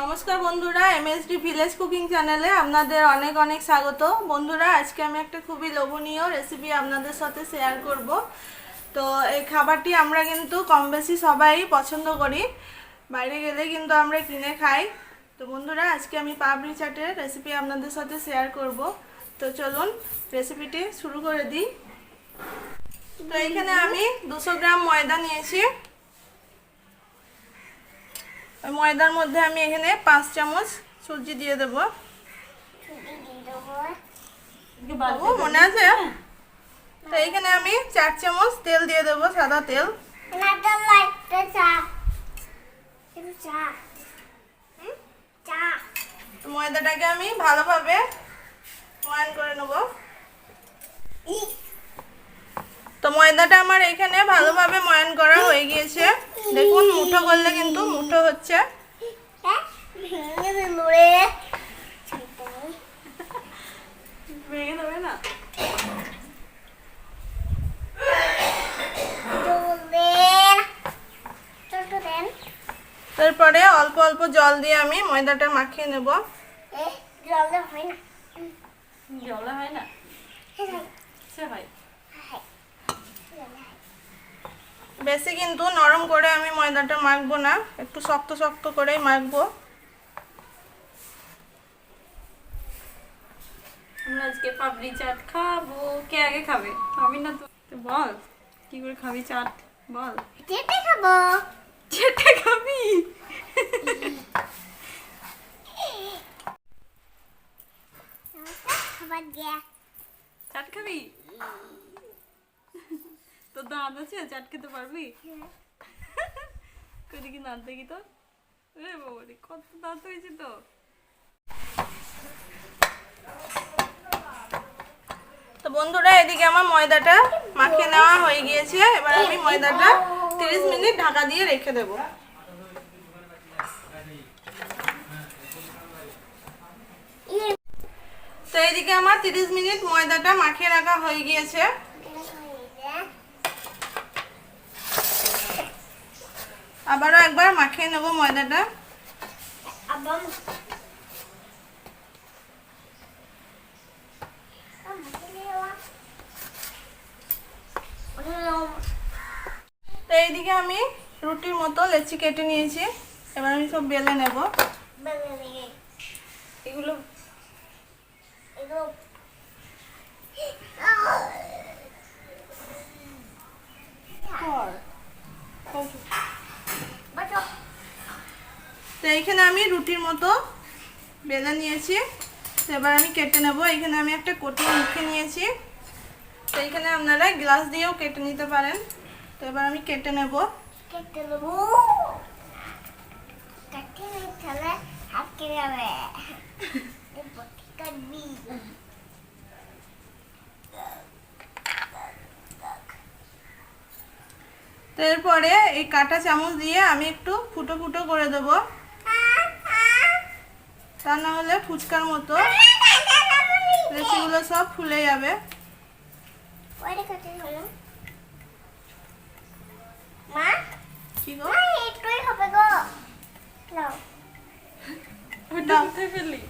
নমস্কার বন্ধুরা, MSD village cooking চ্যানেলে আপনাদের অনেক অনেক স্বাগত। বন্ধুরা, আজকে আমি একটা খুবই লোভনীয় রেসিপি আপনাদের সাথে শেয়ার করব। তো এই খাবারটি আমরা কিন্তু কম বেশি সবাই পছন্দ করি, বাইরে গেলে কিন্তু আমরা কিনে খাই। তো বন্ধুরা, আজকে আমি পাপড়ি চাটের রেসিপি আপনাদের সাথে শেয়ার করব। তো চলুন রেসিপিটি শুরু করে দিই। তো এখানে আমি 200 গ্রাম ময়দা নিয়েছি। ময়দার মধ্যে আমি এখানে 5 চামচ সুজি দিয়ে দেব। মনে আছে? তো এখানে আমি 4 চামচ তেল দিয়ে দেব, সাদা তেল। ময়দাটাকে আমি ভালোভাবে ময়ান করে নেব। তো ময়দাটা আমার এখানে ভালোভাবে ময়ান করা হয়ে গিয়েছে। দেখুন, মুঠো করলে কিন্তু মুঠো হচ্ছে। তারপরে অল্প অল্প জল দিয়ে আমি ময়দাটা মাখিয়ে নেব। বেশি কিন্তু নরম করে আমি ময়দাটা মাখবো না, একটু শক্ত শক্ত করেই মাখবো। আমরা আজকে পাপড়ি চাট খাবো। কে আগে খাবে? আমি না তো। বল কি করে খাবি চাট, বল। চেটে খাবো। চেটে খাবি? চাট খাবি? তোর দাঁত আছে, চাট খেতে পারবি? কই দেখি দাঁত দেখি তো। রে বাবা রে, কত দাঁত হয়েছে তো। তো বন্ধুরা, এদিকে আমার ময়দাটা মাখিয়ে নেওয়া হয়ে গিয়েছে। এবার আমি ময়দাটা 30 মিনিট ঢাকা দিয়ে রেখে দেব। তো এইদিকে আমার 30 মিনিট ময়দাটা মাখিয়ে রাখা হয়ে গিয়েছে। আবারও একবার মাখিয়ে নেব ময়দাটা। তো এইদিকে আমি রুটির মতো লেচি কেটে নিয়েছি। এবার আমি সব বেলে নেব। এগুলো তো এইখানে আমি রুটির মতো বেলে নিয়েছি। তো এবার আমি কেটে নেব। এখানে আমি একটা কটিং মুখে নিয়েছি। তো এইখানে আপনারা গ্লাস দিয়েও কেটে নিতে পারেন। তো এবার আমি কেটে নেব। তো এরপরে এই কাঁটা চামচ দিয়ে আমি একটু ফুটো ফুটো করে দেব, তা না হলে ফুচকার মতো লেচিগুলো সব ফুলে যাবে। কি গো? ওটা কোথায় ফেললি?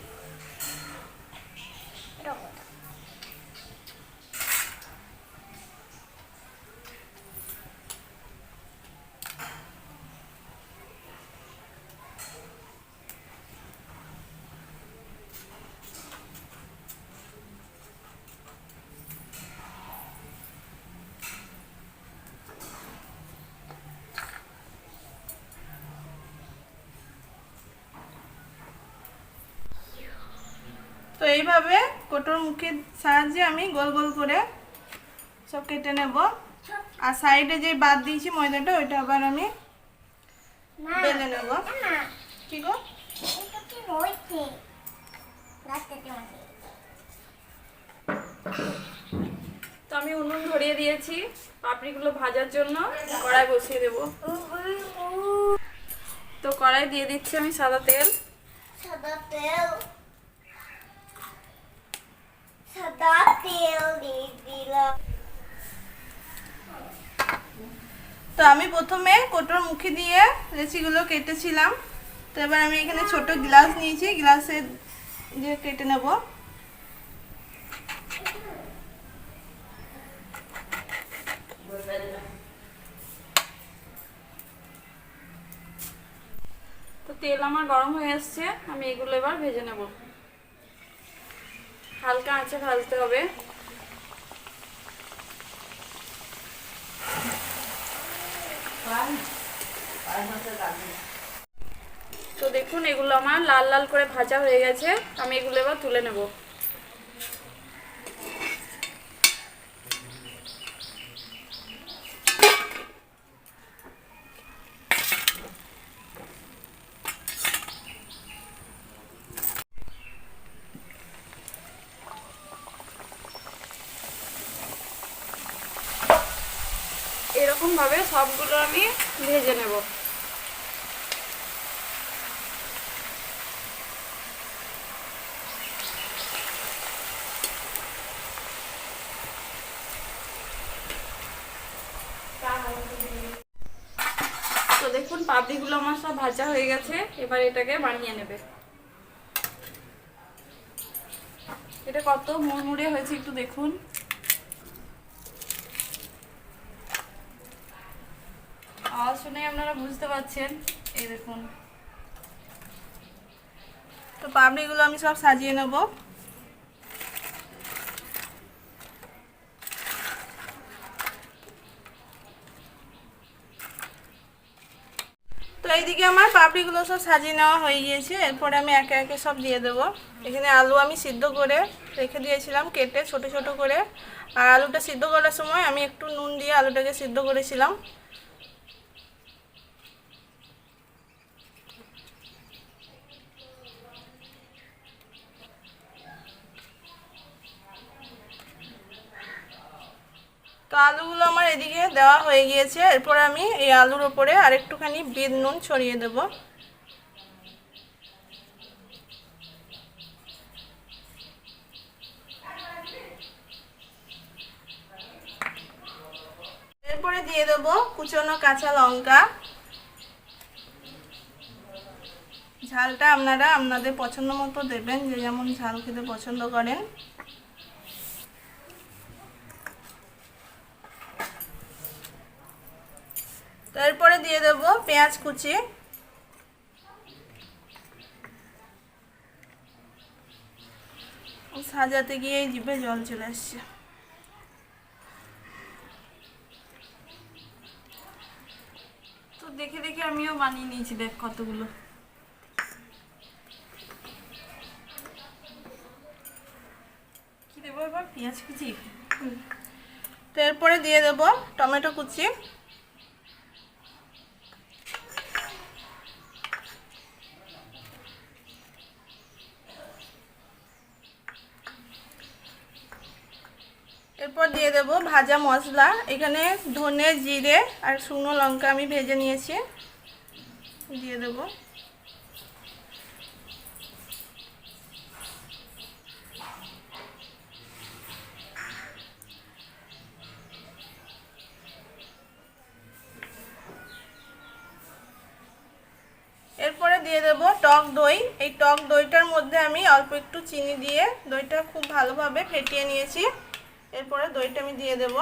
তো এইভাবে কোটোর মুখের সাহায্যে আমি গোল গোল করে সব কেটে নেব। আর সাইডে যে বাদ দিয়েছি ময়দাটা, ওইটা আবার আমি বেলে নেব। কি গো? তো আমি উনুন ধরিয়ে দিয়েছি পাপড়িগুলো ভাজার জন্য। কড়াই বসিয়ে দেব। তো কড়াই দিয়ে দিচ্ছি আমি সাদা তেল। তো আমি প্রথমে কোটোর মুখে দিয়ে লেচিগুলো কেটেছিলাম। তো এবার আমি এখানে ছোট গ্লাস নিয়েছি, গ্লাসে দিয়ে কেটে নেব। তো তেল আমার গরম হয়ে এসছে, আমি এগুলো এবার ভেজে নেব। হালকা আঁচে ভাজতে হবে। তো দেখুন এগুলো আমার লাল লাল করে ভাজা হয়ে গেছে, আমি এগুলো এবার তুলে নেব। এরকম ভাবে সবগুলো আমি ভেজে নেব। তো দেখুন পাপড়িগুলো আমার সব ভাজা হয়ে গেছে, এবার এটাকে বানিয়ে নেবে। এটা কত মুড়মুড়ে হয়েছে একটু দেখুন। আওয়াজ শুনে আপনারা বুঝতে পারছেন, এই দেখুন। তো পাপড়িগুলো আমি সব সাজিয়ে নেব। তো এইদিকে আমার পাপড়িগুলো সব সাজিয়ে নেওয়া হয়ে গিয়েছে। এরপরে আমি একে একে সব দিয়ে দেবো। এখানে আলু আমি সিদ্ধ করে রেখে দিয়েছিলাম, কেটে ছোট ছোট করে। আর আলুটা সিদ্ধ করার সময় আমি একটু নুন দিয়ে আলুটাকে সিদ্ধ করেছিলাম। তো আলুগুলো আমার এদিকে দেওয়া হয়ে গিয়েছে। এরপর আমি এই আলুর ওপরে আরেকটুখানি বিট নুন ছড়িয়ে দেব। এরপরে দিয়ে দেব কুচনো কাঁচা লঙ্কা। ঝালটা আপনারা আপনাদের পছন্দ মতো দেবেন, যে যেমন ঝাল খেতে পছন্দ করেন। তারপরে দিয়ে দেব পেঁয়াজ কুচি। সাজাতে গিয়ে জিভে জল চলে আসছে। তো দেখে দেখে আমিও বানিয়ে নিয়েছি, দেখ কতগুলো। কি দেবো এবার? পেঁয়াজ কুচি। তো এরপরে দিয়ে দেব টমেটো কুচি। এরপর দিয়ে দেব ভাজা মশলা। এখানে ধনে, জিরে আর শুকনো লঙ্কা আমি ভেজে নিয়েছি, দিয়ে দেব। এরপরে দিয়ে দেব টক দই। এই টক দইটার মধ্যে আমি অল্প একটু চিনি দিয়ে দইটা খুব ভালোভাবে ফেটিয়ে নিয়েছি। এরপরে দইটা আমি দিয়ে দেব।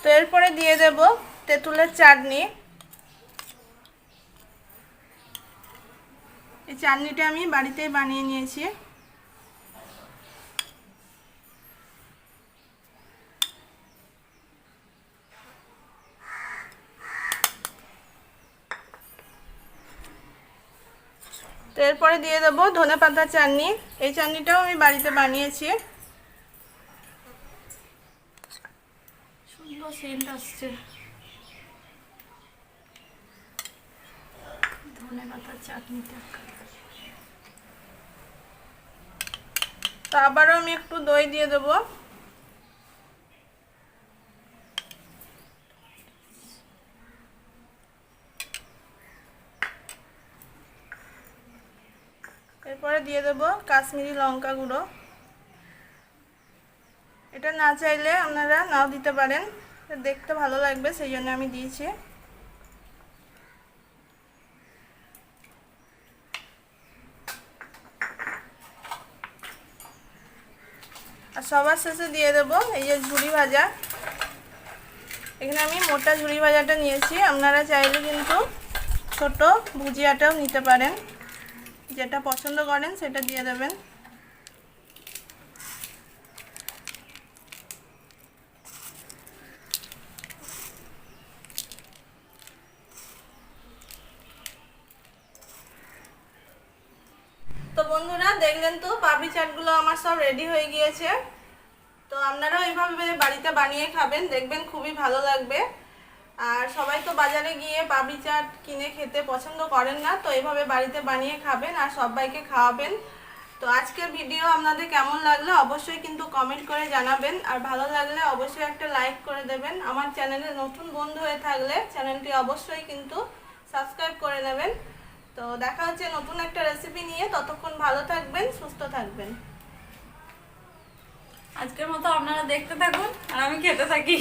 তো এরপরে দিয়ে দেব তেঁতুলের চাটনি। এই চাটনিটা আমি বাড়িতেই বানিয়ে নিয়েছি। তো এরপরে দিয়ে দেবো ধনেপাতার চাটনি। এই চাটনিটাও আমি বাড়িতে বানিয়েছি। সুন্দর সেন্ট আসছে ধনেপাতার চাটনিটা। তো আবারও আমি একটু দই দিয়ে দেবো। তো এরপরে দিয়ে দেব কাশ্মীরি লঙ্কা গুঁড়ো। এটা না চাইলে আপনারা নাও দিতে পারেন, দেখতে ভালো লাগবে সেই জন্য আমি দিয়েছি। আর সবার শেষে দিয়ে দেব এই যে ঝুরি ভাজা। এখানে আমি মোটা ঝুরি ভাজাটা নিয়েছি, আপনারা চাইলে কিন্তু ছোট ভুজিয়াটাও নিতে পারেন, যেটা পছন্দ করেন সেটা দিয়ে দেবেন। তো বন্ধুরা দেখলেন তো পাপড়ি চাটগুলো আমার সব রেডি হয়ে গিয়েছে। তো আপনারাও এইভাবে বাড়িতে বানিয়ে খাবেন, দেখবেন খুবই ভালো লাগবে। আর সবাই তো বাজারে গিয়ে পাপড়ি চাট কিনে খেতে পছন্দ করেন না, তো এইভাবে বাড়িতে বানিয়ে খাবেন আর সবাইকে খাওয়াবেন। তো আজকের ভিডিও আপনাদের কেমন লাগলো অবশ্যই কিন্তু কমেন্ট করে জানাবেন, আর ভালো লাগলে অবশ্যই একটা লাইক করে দেবেন। আমার চ্যানেলে নতুন বন্ধু হয়ে থাকলে চ্যানেলটি অবশ্যই কিন্তু সাবস্ক্রাইব করে নেবেন। তো দেখা হচ্ছে নতুন একটা রেসিপি নিয়ে, ততক্ষণ ভালো থাকবেন, সুস্থ থাকবেন। আজকের মতো আপনারা দেখতে থাকুন আর আমি খেতে থাকি।